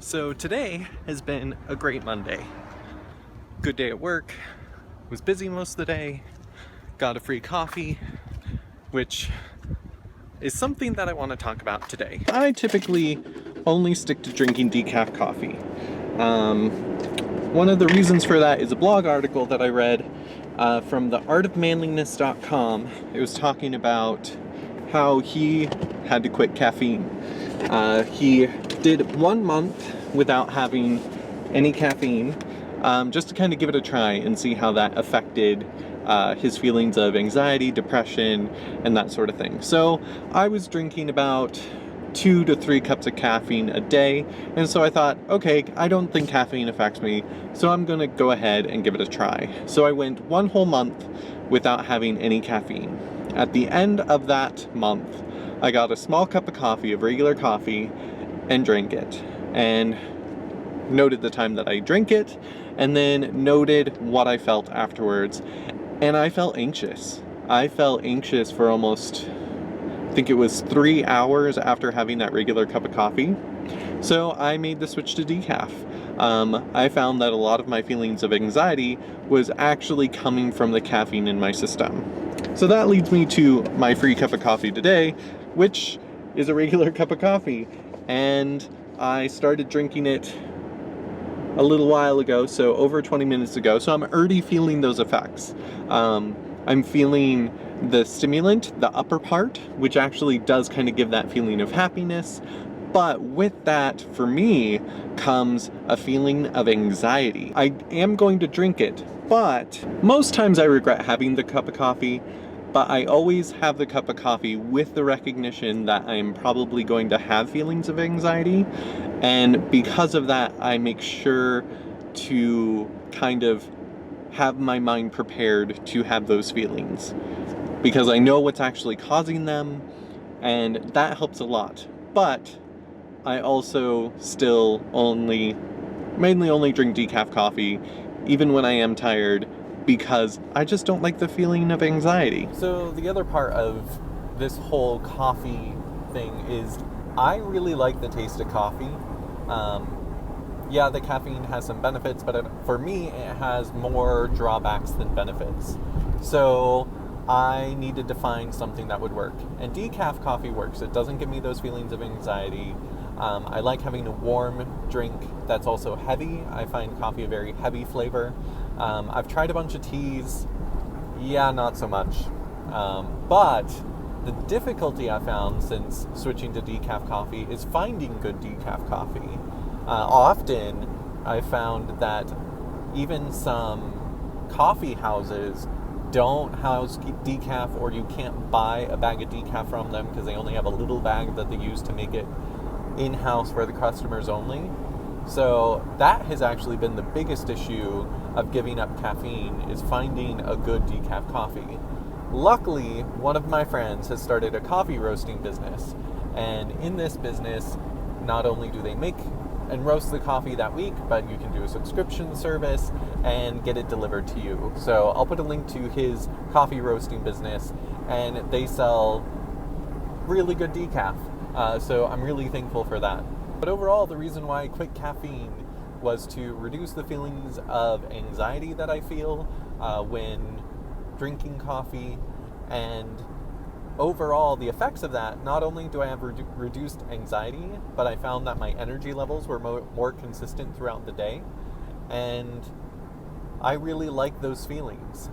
So today has been a great Monday. Good day at work, was busy most of the day, got a free coffee, which is something that I want to talk about today. I typically only stick to drinking decaf coffee. One of the reasons for that is a blog article that I read from the artofmanliness.com. It was talking about how he had to quit caffeine. He did 1 month without having any caffeine, just to kind of give it a try and see how that affected his feelings of anxiety, depression, and that sort of thing. So I was drinking about 2 to 3 cups of caffeine a day, and so I thought, okay, I don't think caffeine affects me, so I'm gonna go ahead and give it a try. So I went 1 whole month without having any caffeine. At the end of that month, I got a small cup of coffee, of regular coffee, and drank it. And noted the time that I drank it, and then noted what I felt afterwards. And I felt anxious. I felt anxious for almost, I think it was 3 hours after having that regular cup of coffee. So I made the switch to decaf. I found that a lot of my feelings of anxiety was actually coming from the caffeine in my system. So that leads me to my free cup of coffee today, which is a regular cup of coffee. And I started drinking it a little while ago, so over 20 minutes ago, so I'm already feeling those effects. I'm feeling the stimulant, the upper part, which actually does kind of give that feeling of happiness, but with that, for me, comes a feeling of anxiety. I am going to drink it, but most times I regret having the cup of coffee, but I always have the cup of coffee with the recognition that I'm probably going to have feelings of anxiety, and because of that, I make sure to kind of have my mind prepared to have those feelings, because I know what's actually causing them, and that helps a lot. But I also still mainly only drink decaf coffee, even when I am tired, because I just don't like the feeling of anxiety. So the other part of this whole coffee thing is I really like the taste of coffee. Yeah, the caffeine has some benefits, but for me, it has more drawbacks than benefits. So I needed to find something that would work. And decaf coffee works. It doesn't give me those feelings of anxiety. I like having a warm drink that's also heavy. I find coffee a very heavy flavor. I've tried a bunch of teas. Yeah, not so much. But the difficulty I found since switching to decaf coffee is finding good decaf coffee. Often I found that even some coffee houses don't house decaf, or you can't buy a bag of decaf from them because they only have a little bag that they use to make it in-house for the customers only. So that has actually been the biggest issue of giving up caffeine, is finding a good decaf coffee. Luckily, one of my friends has started a coffee roasting business, and in this business, not only do they make and roast the coffee that week, but you can do a subscription service and get it delivered to you. So I'll put a link to his coffee roasting business, and they sell really good decaf. So I'm really thankful for that. But overall, the reason why I quit caffeine was to reduce the feelings of anxiety that I feel when drinking coffee, and overall, the effects of that, not only do I have reduced anxiety, but I found that my energy levels were more consistent throughout the day, and I really like those feelings.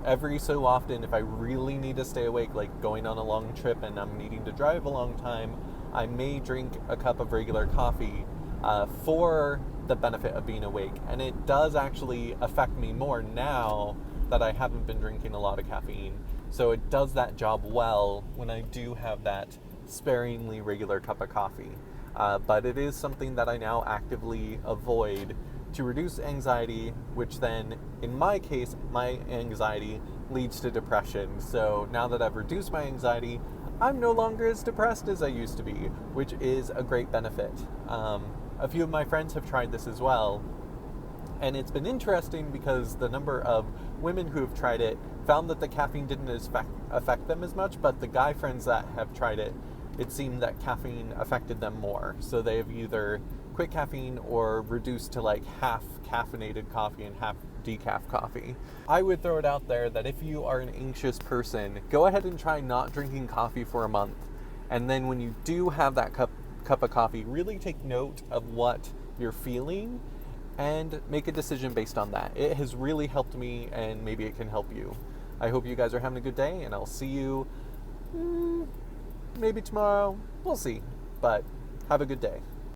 Every so often, if I really need to stay awake, like going on a long trip and I'm needing to drive a long time, I may drink a cup of regular coffee for the benefit of being awake. And it does actually affect me more now that I haven't been drinking a lot of caffeine. So it does that job well when I do have that sparingly regular cup of coffee. But it is something that I now actively avoid to reduce anxiety, which then, in my case, my anxiety leads to depression. So now that I've reduced my anxiety, I'm no longer as depressed as I used to be, which is a great benefit. A few of my friends have tried this as well, and it's been interesting because the number of women who have tried it found that the caffeine didn't affect them as much, but the guy friends that have tried it, it seemed that caffeine affected them more. So they've either quit caffeine or reduce to like half caffeinated coffee and half decaf coffee. I would throw it out there that if you are an anxious person, go ahead and try not drinking coffee for a month. And then when you do have that cup of coffee, really take note of what you're feeling and make a decision based on that. It has really helped me, and maybe it can help you. I hope you guys are having a good day, and I'll see you maybe tomorrow. We'll see. But have a good day.